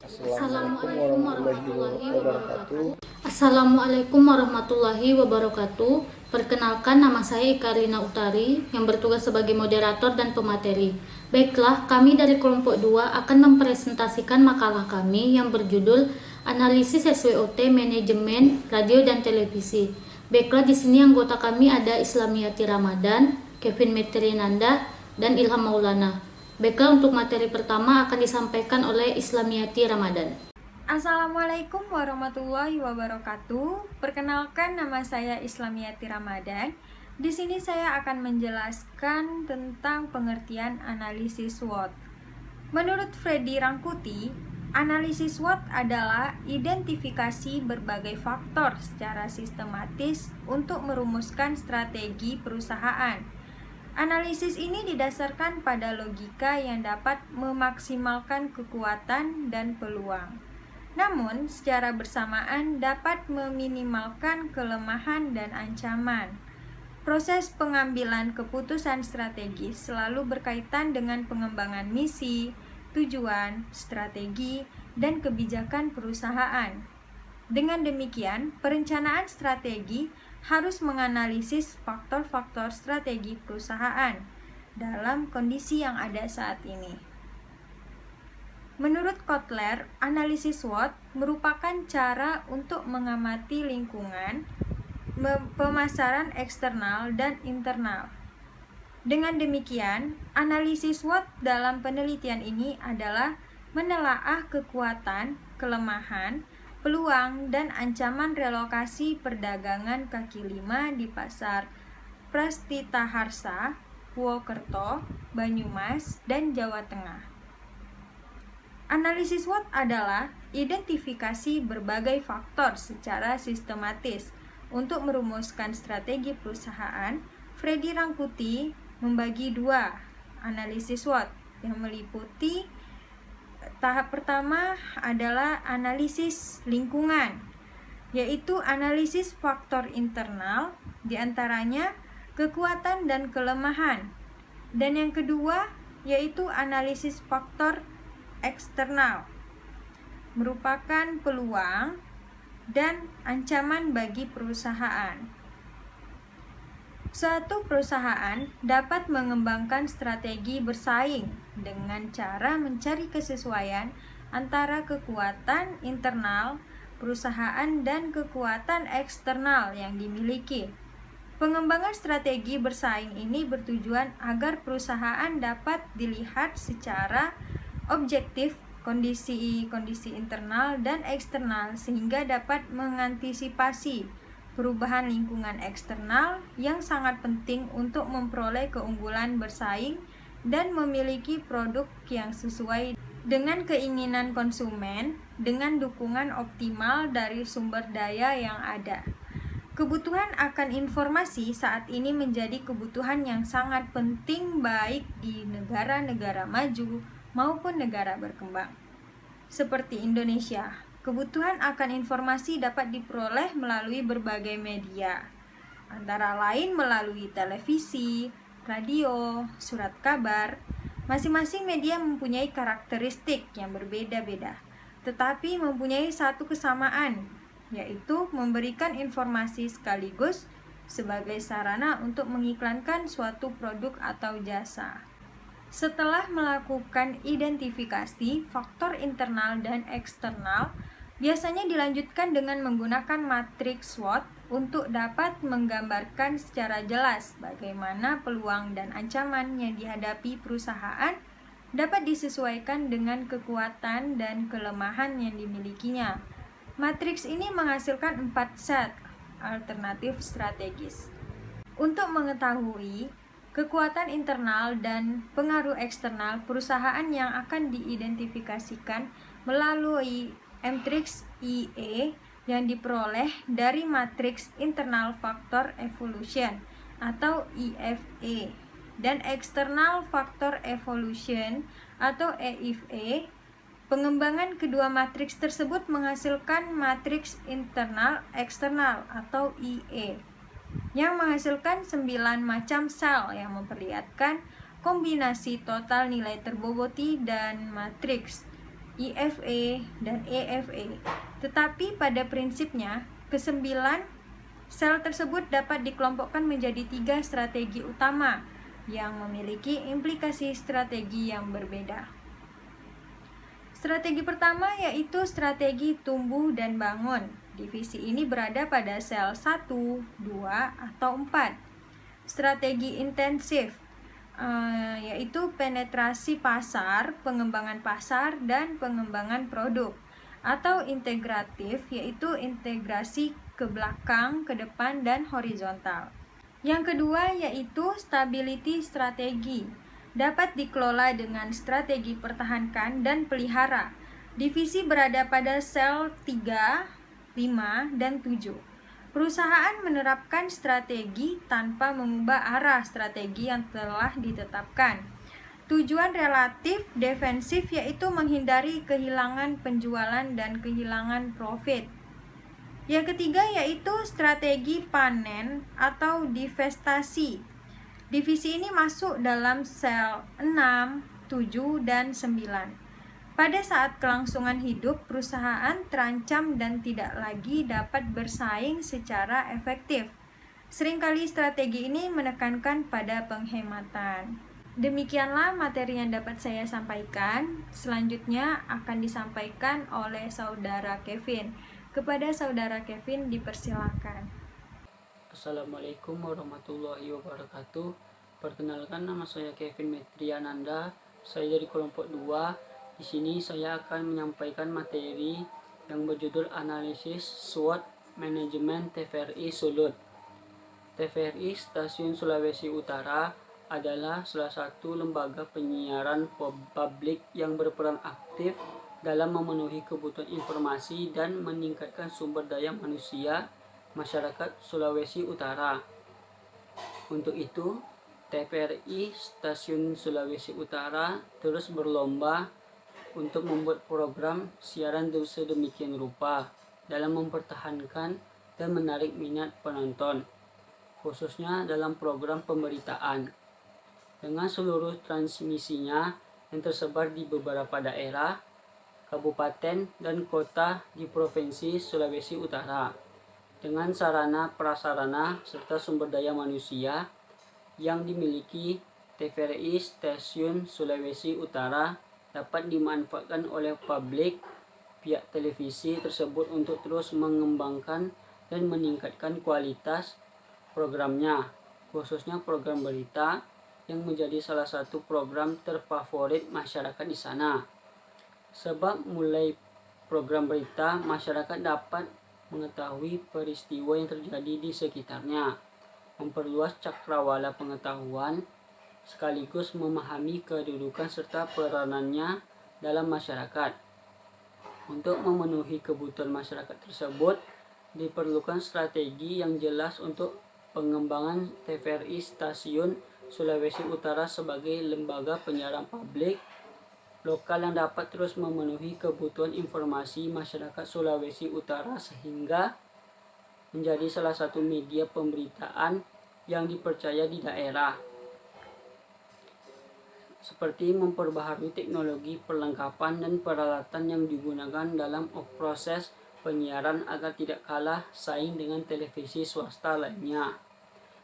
Assalamualaikum warahmatullahi wabarakatuh. Assalamualaikum warahmatullahi wabarakatuh. Perkenalkan, nama saya Ika Rina Utari yang bertugas sebagai moderator dan pemateri. Baiklah, kami dari kelompok 2 akan mempresentasikan makalah kami yang berjudul Analisis SWOT Manajemen Radio dan Televisi. Baiklah, di sini anggota kami ada Islamiyati Ramadan, Kevin Metrinanda, dan Ilham Maulana. Baiklah, untuk materi pertama akan disampaikan oleh Islamiyati Ramadan. Assalamualaikum warahmatullahi wabarakatuh. Perkenalkan, nama saya Islamiyati Ramadan. Di sini saya akan menjelaskan tentang pengertian analisis SWOT. Menurut Freddy Rangkuti, analisis SWOT adalah identifikasi berbagai faktor secara sistematis untuk merumuskan strategi perusahaan. Analisis ini didasarkan pada logika yang dapat memaksimalkan kekuatan dan peluang. Namun, secara bersamaan dapat meminimalkan kelemahan dan ancaman. Proses pengambilan keputusan strategis selalu berkaitan dengan pengembangan misi, tujuan, strategi, dan kebijakan perusahaan. Dengan demikian, perencanaan strategi harus menganalisis faktor-faktor strategi perusahaan dalam kondisi yang ada saat ini. Menurut Kotler, analisis SWOT merupakan cara untuk mengamati lingkungan, pemasaran eksternal dan internal. Dengan demikian, analisis SWOT dalam penelitian ini adalah menelaah kekuatan, kelemahan, peluang, dan ancaman relokasi perdagangan kaki lima di pasar Prastitaharsa, Purwokerto, Banyumas, dan Jawa Tengah. Analisis SWOT adalah identifikasi berbagai faktor secara sistematis untuk merumuskan strategi perusahaan. Freddy Rangkuti membagi dua analisis SWOT yang meliputi tahap pertama adalah analisis lingkungan, yaitu analisis faktor internal, diantaranya kekuatan dan kelemahan. Dan yang kedua yaitu analisis faktor eksternal, merupakan peluang dan ancaman bagi perusahaan. Suatu perusahaan dapat mengembangkan strategi bersaing dengan cara mencari kesesuaian antara kekuatan internal perusahaan dan kekuatan eksternal yang dimiliki. Pengembangan strategi bersaing ini bertujuan agar perusahaan dapat dilihat secara objektif kondisi internal dan eksternal sehingga dapat mengantisipasi perubahan lingkungan eksternal yang sangat penting untuk memperoleh keunggulan bersaing dan memiliki produk yang sesuai dengan keinginan konsumen dengan dukungan optimal dari sumber daya yang ada. Kebutuhan akan informasi saat ini menjadi kebutuhan yang sangat penting baik di negara-negara maju maupun negara berkembang. Seperti Indonesia, kebutuhan akan informasi dapat diperoleh melalui berbagai media, antara lain melalui televisi, radio, surat kabar. Masing-masing media mempunyai karakteristik yang berbeda-beda, tetapi mempunyai satu kesamaan, yaitu memberikan informasi sekaligus sebagai sarana untuk mengiklankan suatu produk atau jasa. Setelah melakukan identifikasi faktor internal dan eksternal, biasanya dilanjutkan dengan menggunakan matriks SWOT untuk dapat menggambarkan secara jelas bagaimana peluang dan ancaman yang dihadapi perusahaan dapat disesuaikan dengan kekuatan dan kelemahan yang dimilikinya. Matriks ini menghasilkan 4 set alternatif strategis. Untuk mengetahui kekuatan internal dan pengaruh eksternal perusahaan yang akan diidentifikasikan melalui matriks IE yang diperoleh dari matriks internal factor evolution atau IFE dan external factor evolution atau EIFE. Pengembangan kedua matriks tersebut menghasilkan matriks internal eksternal atau IE yang menghasilkan 9 macam sel yang memperlihatkan kombinasi total nilai terboboti dan matriks. IFE, dan EFE. Tetapi pada prinsipnya, kesembilan sel tersebut dapat dikelompokkan menjadi 3 strategi utama yang memiliki implikasi strategi yang berbeda. Strategi pertama yaitu strategi tumbuh dan bangun. Divisi ini berada pada sel 1, 2, atau 4. Strategi intensif yaitu penetrasi pasar, pengembangan pasar, dan pengembangan produk. Atau integratif yaitu integrasi ke belakang, ke depan, dan horizontal. Yang kedua yaitu stability strategi. Dapat dikelola dengan strategi pertahankan dan pelihara. Divisi berada pada sel 3, 5, dan 7. Perusahaan menerapkan strategi tanpa mengubah arah strategi yang telah ditetapkan. Tujuan relatif defensif yaitu menghindari kehilangan penjualan dan kehilangan profit. Yang ketiga yaitu strategi panen atau divestasi. Divisi ini masuk dalam sel 6, 7, dan 9. Pada saat kelangsungan hidup, perusahaan terancam dan tidak lagi dapat bersaing secara efektif. Seringkali strategi ini menekankan pada penghematan. Demikianlah materi yang dapat saya sampaikan. Selanjutnya akan disampaikan oleh Saudara Kevin. Kepada Saudara Kevin dipersilakan. Assalamualaikum warahmatullahi wabarakatuh. Perkenalkan, nama saya Kevin Metriananda. Saya dari kelompok 2. Di sini saya akan menyampaikan materi yang berjudul Analisis SWOT Manajemen TVRI Sulut. TVRI Stasiun Sulawesi Utara adalah salah satu lembaga penyiaran publik yang berperan aktif dalam memenuhi kebutuhan informasi dan meningkatkan sumber daya manusia masyarakat Sulawesi Utara. Untuk itu, TVRI Stasiun Sulawesi Utara terus berlomba untuk membuat program siaran sedemikian rupa dalam mempertahankan dan menarik minat penonton, khususnya dalam program pemberitaan. Dengan seluruh transmisinya yang tersebar di beberapa daerah, kabupaten, dan kota di Provinsi Sulawesi Utara, dengan sarana prasarana serta sumber daya manusia yang dimiliki TVRI Stasiun Sulawesi Utara dapat dimanfaatkan oleh publik pihak televisi tersebut untuk terus mengembangkan dan meningkatkan kualitas programnya, khususnya program berita yang menjadi salah satu program terfavorit masyarakat di sana. Sebab mulai program berita, masyarakat dapat mengetahui peristiwa yang terjadi di sekitarnya, memperluas cakrawala pengetahuan, sekaligus memahami kedudukan serta peranannya dalam masyarakat. Untuk memenuhi kebutuhan masyarakat tersebut, diperlukan strategi yang jelas untuk pengembangan TVRI Stasiun Sulawesi Utara sebagai lembaga penyiaran publik lokal yang dapat terus memenuhi kebutuhan informasi masyarakat Sulawesi Utara sehingga menjadi salah satu media pemberitaan yang dipercaya di daerah. Seperti memperbaharui teknologi perlengkapan dan peralatan yang digunakan dalam proses penyiaran agar tidak kalah saing dengan televisi swasta lainnya.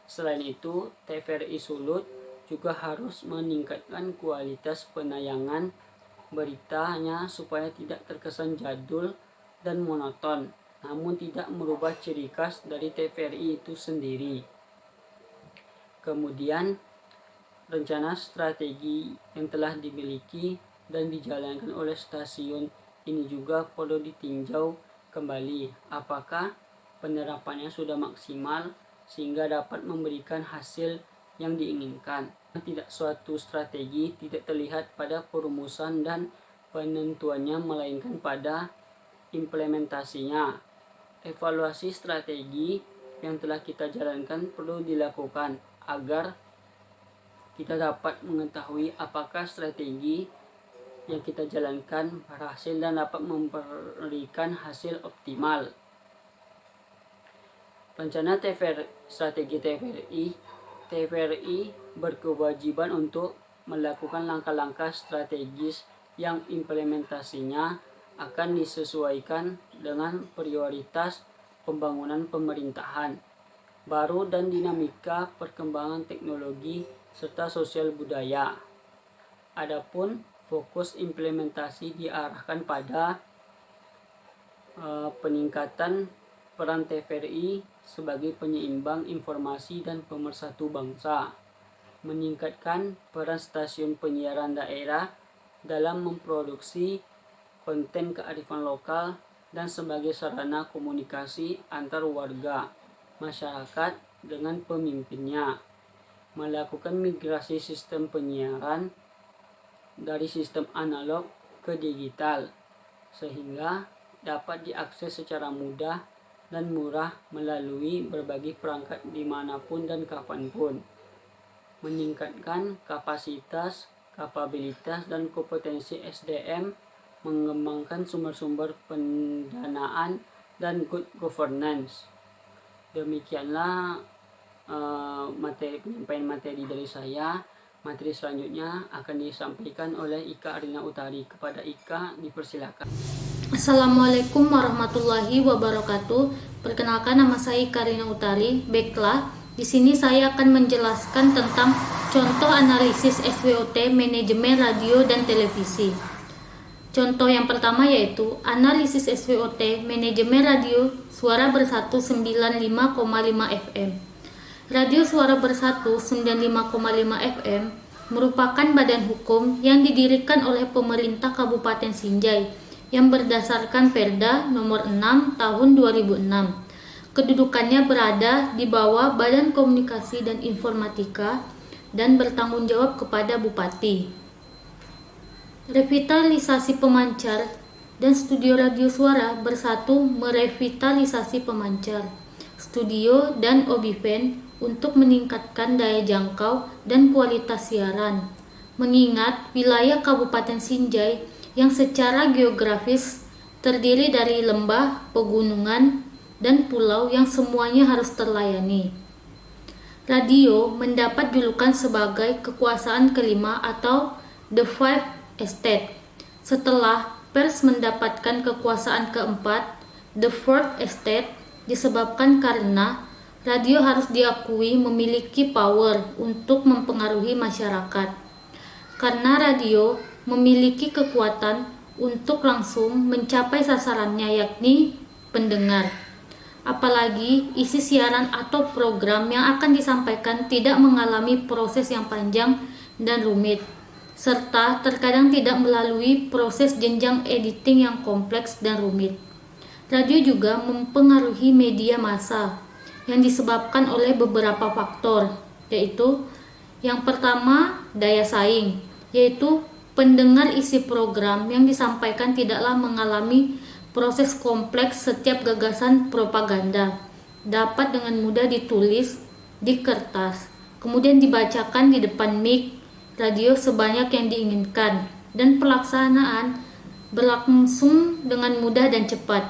Selain itu, TVRI Sulut juga harus meningkatkan kualitas penayangan beritanya supaya tidak terkesan jadul dan monoton, namun tidak merubah ciri khas dari TVRI itu sendiri. Kemudian, rencana strategi yang telah dimiliki dan dijalankan oleh stasiun ini juga perlu ditinjau kembali apakah penerapannya sudah maksimal sehingga dapat memberikan hasil yang diinginkan. Tidak, suatu strategi tidak terlihat pada perumusan dan penentuannya melainkan pada implementasinya. Evaluasi strategi yang telah kita jalankan perlu dilakukan agar kita dapat mengetahui apakah strategi yang kita jalankan berhasil dan dapat memberikan hasil optimal. Rencana strategi TVRI berkewajiban untuk melakukan langkah-langkah strategis yang implementasinya akan disesuaikan dengan prioritas pembangunan pemerintahan baru dan dinamika perkembangan teknologi serta sosial budaya. Adapun fokus implementasi diarahkan pada peningkatan peran TVRI sebagai penyeimbang informasi dan pemersatu bangsa, meningkatkan peran stasiun penyiaran daerah dalam memproduksi konten kearifan lokal dan sebagai sarana komunikasi antar warga, masyarakat dengan pemimpinnya, melakukan migrasi sistem penyiaran dari sistem analog ke digital sehingga dapat diakses secara mudah dan murah melalui berbagai perangkat dimanapun dan kapanpun, meningkatkan kapasitas, kapabilitas, dan kompetensi SDM, mengembangkan sumber-sumber pendanaan dan good governance. Demikianlah penyampaian materi dari saya. Materi selanjutnya akan disampaikan oleh Ika Arina Utari. Kepada Ika dipersilakan. Assalamualaikum warahmatullahi wabarakatuh. Perkenalkan, nama saya Ika Arina Utari. Baiklah, di sini saya akan menjelaskan tentang contoh analisis SWOT manajemen radio dan televisi. Contoh yang pertama yaitu analisis SWOT manajemen radio Suara Bersatu 95,5 FM. Radio Suara Bersatu 95,5 FM merupakan badan hukum yang didirikan oleh pemerintah Kabupaten Sinjai yang berdasarkan Perda nomor 6 tahun 2006. Kedudukannya berada di bawah Badan Komunikasi dan Informatika dan bertanggung jawab kepada Bupati. Revitalisasi pemancar dan studio radio Suara Bersatu merevitalisasi pemancar, studio dan obiven untuk meningkatkan daya jangkau dan kualitas siaran. Mengingat wilayah Kabupaten Sinjai yang secara geografis terdiri dari lembah, pegunungan, dan pulau yang semuanya harus terlayani. Radio mendapat julukan sebagai kekuasaan kelima atau The Five Estate. Setelah pers mendapatkan kekuasaan keempat, The Fourth Estate, disebabkan karena radio harus diakui memiliki power untuk mempengaruhi masyarakat. Karena radio memiliki kekuatan untuk langsung mencapai sasarannya, yakni pendengar. Apalagi isi siaran atau program yang akan disampaikan tidak mengalami proses yang panjang dan rumit, serta terkadang tidak melalui proses jenjang editing yang kompleks dan rumit. Radio juga mempengaruhi media massa yang disebabkan oleh beberapa faktor, yaitu yang pertama daya saing, yaitu pendengar isi program yang disampaikan tidaklah mengalami proses kompleks. Setiap gagasan propaganda dapat dengan mudah ditulis di kertas, kemudian dibacakan di depan mic radio sebanyak yang diinginkan, dan pelaksanaan berlangsung dengan mudah dan cepat.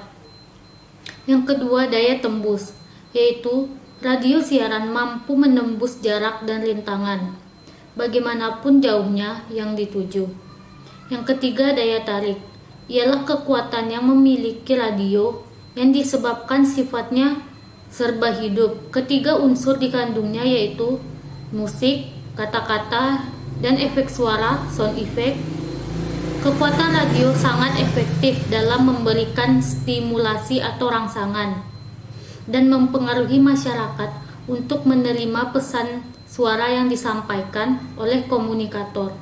Yang kedua, daya tembus, yaitu radio siaran mampu menembus jarak dan rintangan, bagaimanapun jauhnya yang dituju. Yang ketiga, daya tarik, ialah kekuatan yang memiliki radio yang disebabkan sifatnya serba hidup. Ketiga unsur dikandungnya yaitu musik, kata-kata, dan efek suara, sound effect. Kekuatan radio sangat efektif dalam memberikan stimulasi atau rangsangan dan mempengaruhi masyarakat untuk menerima pesan suara yang disampaikan oleh komunikator.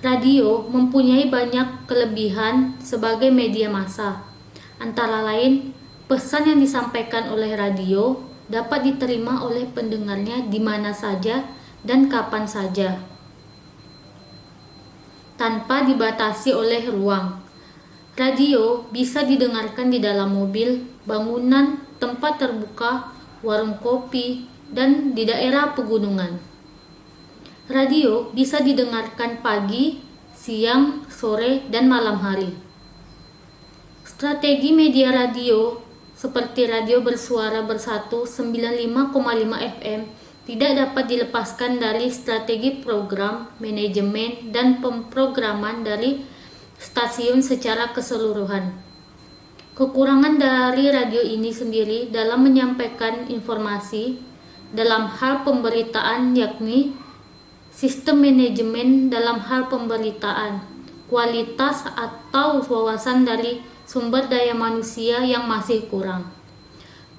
Radio mempunyai banyak kelebihan sebagai media massa. Antara lain, pesan yang disampaikan oleh radio dapat diterima oleh pendengarnya di mana saja dan kapan saja, tanpa dibatasi oleh ruang. Radio bisa didengarkan di dalam mobil, bangunan, tempat terbuka, warung kopi, dan di daerah pegunungan. Radio bisa didengarkan pagi, siang, sore, dan malam hari. Strategi media radio seperti radio bersuara bersatu 95,5 FM tidak dapat dilepaskan dari strategi program, manajemen, dan pemrograman dari stasiun secara keseluruhan. Kekurangan dari radio ini sendiri dalam menyampaikan informasi dalam hal pemberitaan yakni sistem manajemen dalam hal pemberitaan, kualitas atau wawasan dari sumber daya manusia yang masih kurang.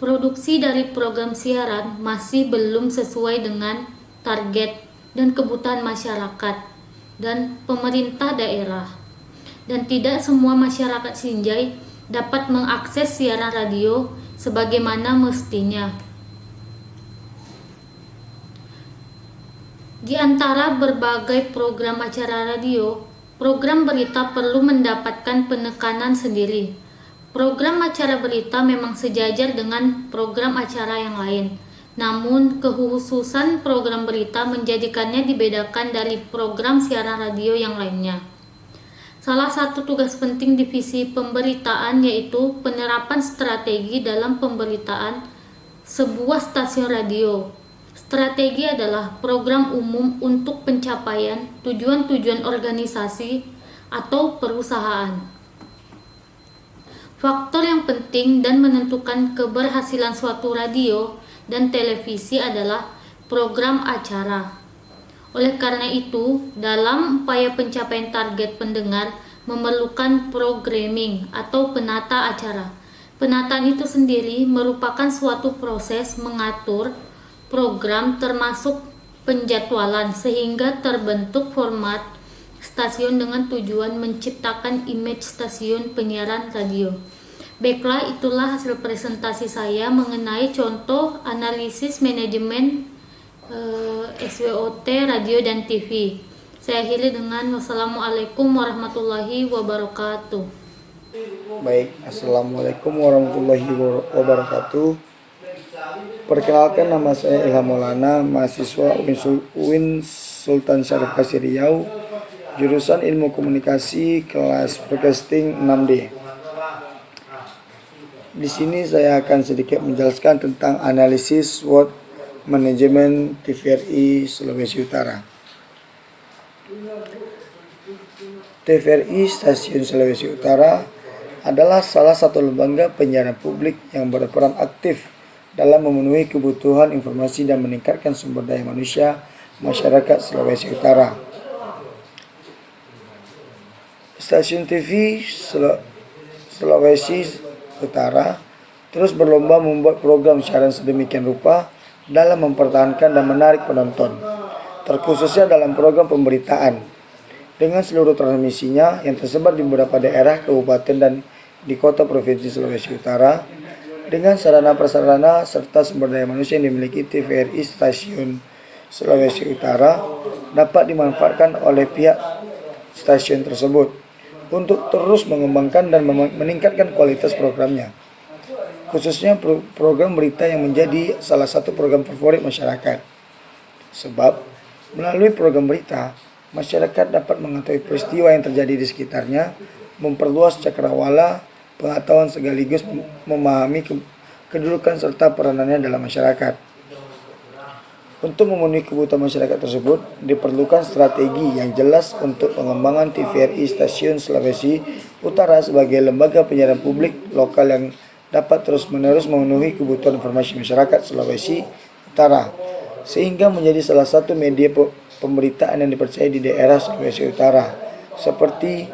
Produksi dari program siaran masih belum sesuai dengan target dan kebutuhan masyarakat dan pemerintah daerah. Dan tidak semua masyarakat Sinjai dapat mengakses siaran radio sebagaimana mestinya. Di antara berbagai program acara radio, program berita perlu mendapatkan penekanan sendiri. Program acara berita memang sejajar dengan program acara yang lain, namun kekhususan program berita menjadikannya dibedakan dari program siaran radio yang lainnya. Salah satu tugas penting divisi pemberitaan yaitu penerapan strategi dalam pemberitaan sebuah stasiun radio. Strategi adalah program umum untuk pencapaian tujuan-tujuan organisasi atau perusahaan. Faktor yang penting dan menentukan keberhasilan suatu radio dan televisi adalah program acara. Oleh karena itu, dalam upaya pencapaian target pendengar memerlukan programming atau penata acara. Penataan itu sendiri merupakan suatu proses mengatur program termasuk penjadwalan sehingga terbentuk format stasiun dengan tujuan menciptakan image stasiun penyiaran radio. Baiklah, itulah hasil presentasi saya mengenai contoh analisis manajemen SWOT radio dan TV. Saya akhiri dengan wassalamualaikum warahmatullahi wabarakatuh. Baik, assalamualaikum warahmatullahi wabarakatuh. Perkenalkan, nama saya Ilham Maulana, mahasiswa UIN Sultan Syarif Qasri Riau, jurusan Ilmu Komunikasi, kelas Broadcasting 6D. Di sini saya akan sedikit menjelaskan tentang analisis SWOT manajemen TVRI Sulawesi Utara. TVRI Stasiun Sulawesi Utara adalah salah satu lembaga penyiaran publik yang berperan aktif dalam memenuhi kebutuhan informasi dan meningkatkan sumber daya manusia masyarakat Sulawesi Utara. Stasiun TV Sulawesi Utara terus berlomba membuat program siaran sedemikian rupa dalam mempertahankan dan menarik penonton, terkhususnya dalam program pemberitaan, dengan seluruh transmisinya yang tersebar di beberapa daerah, kabupaten, dan di kota provinsi Sulawesi Utara, dengan sarana prasarana serta sumber daya manusia yang dimiliki TVRI Stasiun Sulawesi Utara dapat dimanfaatkan oleh pihak stasiun tersebut untuk terus mengembangkan dan meningkatkan kualitas programnya, khususnya program berita yang menjadi salah satu program favorit masyarakat. Sebab melalui program berita, masyarakat dapat mengetahui peristiwa yang terjadi di sekitarnya, memperluas cakrawala pengetahuan sekaligus memahami kedudukan serta peranannya dalam masyarakat. Untuk memenuhi kebutuhan masyarakat tersebut, diperlukan strategi yang jelas untuk pengembangan TVRI Stasiun Sulawesi Utara sebagai lembaga penyiaran publik lokal yang dapat terus-menerus memenuhi kebutuhan informasi masyarakat Sulawesi Utara, sehingga menjadi salah satu media pemberitaan yang dipercaya di daerah Sulawesi Utara, seperti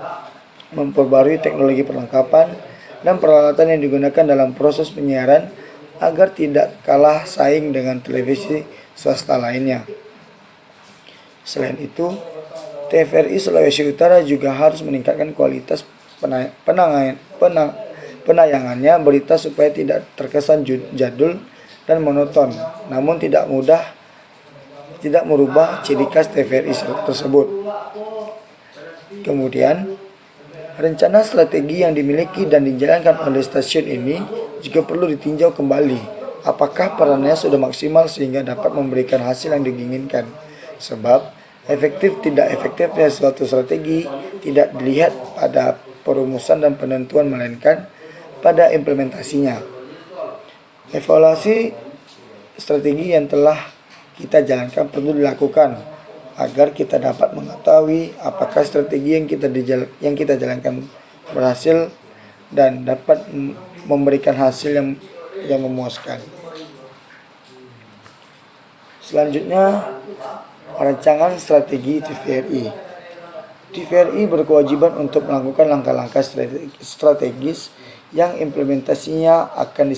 memperbarui teknologi perlengkapan dan peralatan yang digunakan dalam proses penyiaran agar tidak kalah saing dengan televisi swasta lainnya. Selain itu, TVRI Sulawesi Utara juga harus meningkatkan kualitas penayangannya berita supaya tidak terkesan jadul dan monoton, namun tidak merubah ciri khas TVRI tersebut. Kemudian, rencana strategi yang dimiliki dan dijalankan oleh stasiun ini juga perlu ditinjau kembali. Apakah perannya sudah maksimal sehingga dapat memberikan hasil yang diinginkan? Sebab efektif tidak efektifnya suatu strategi tidak dilihat pada perumusan dan penentuan, melainkan pada implementasinya. Evaluasi strategi yang telah kita jalankan perlu dilakukan agar kita dapat mengetahui apakah strategi yang kita jalankan berhasil dan dapat memberikan hasil yang memuaskan. Selanjutnya, rancangan strategi TVRI. TVRI berkewajiban untuk melakukan langkah-langkah strategis yang implementasinya akan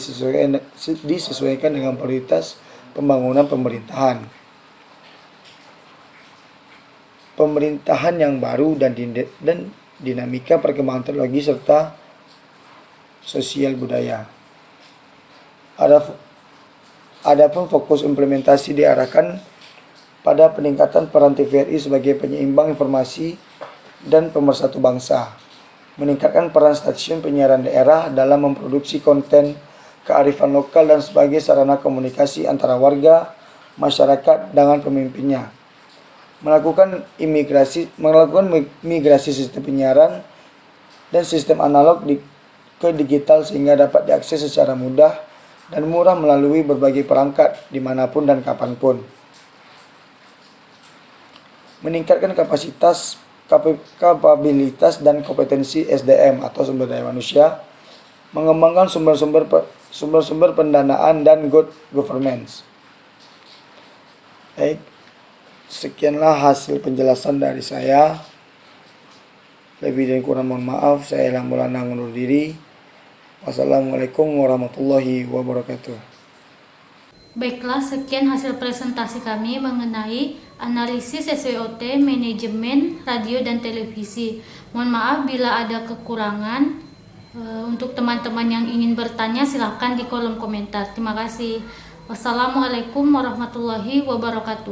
disesuaikan dengan prioritas pembangunan pemerintahan yang baru dan dinamika perkembangan teknologi serta sosial budaya. Adapun fokus implementasi diarahkan pada peningkatan peran TVRI sebagai penyeimbang informasi dan pemersatu bangsa, meningkatkan peran stasiun penyiaran daerah dalam memproduksi konten kearifan lokal dan sebagai sarana komunikasi antara warga, masyarakat dengan pemimpinnya, melakukan migrasi sistem penyiaran dan sistem analog ke digital sehingga dapat diakses secara mudah dan murah melalui berbagai perangkat dimanapun dan kapanpun. Meningkatkan kapabilitas dan kompetensi SDM atau sumber daya manusia, mengembangkan sumber pendanaan dan good governance. Baik, sekianlah hasil penjelasan dari saya. Lebih dan kurang mohon maaf. Saya Ilham Maulana undur diri. Wassalamualaikum warahmatullahi wabarakatuh. Baiklah, sekian hasil presentasi kami mengenai analisis SWOT manajemen radio dan televisi. Mohon maaf bila ada kekurangan. Untuk teman-teman yang ingin bertanya silahkan di kolom komentar. Terima kasih. Wassalamualaikum warahmatullahi wabarakatuh.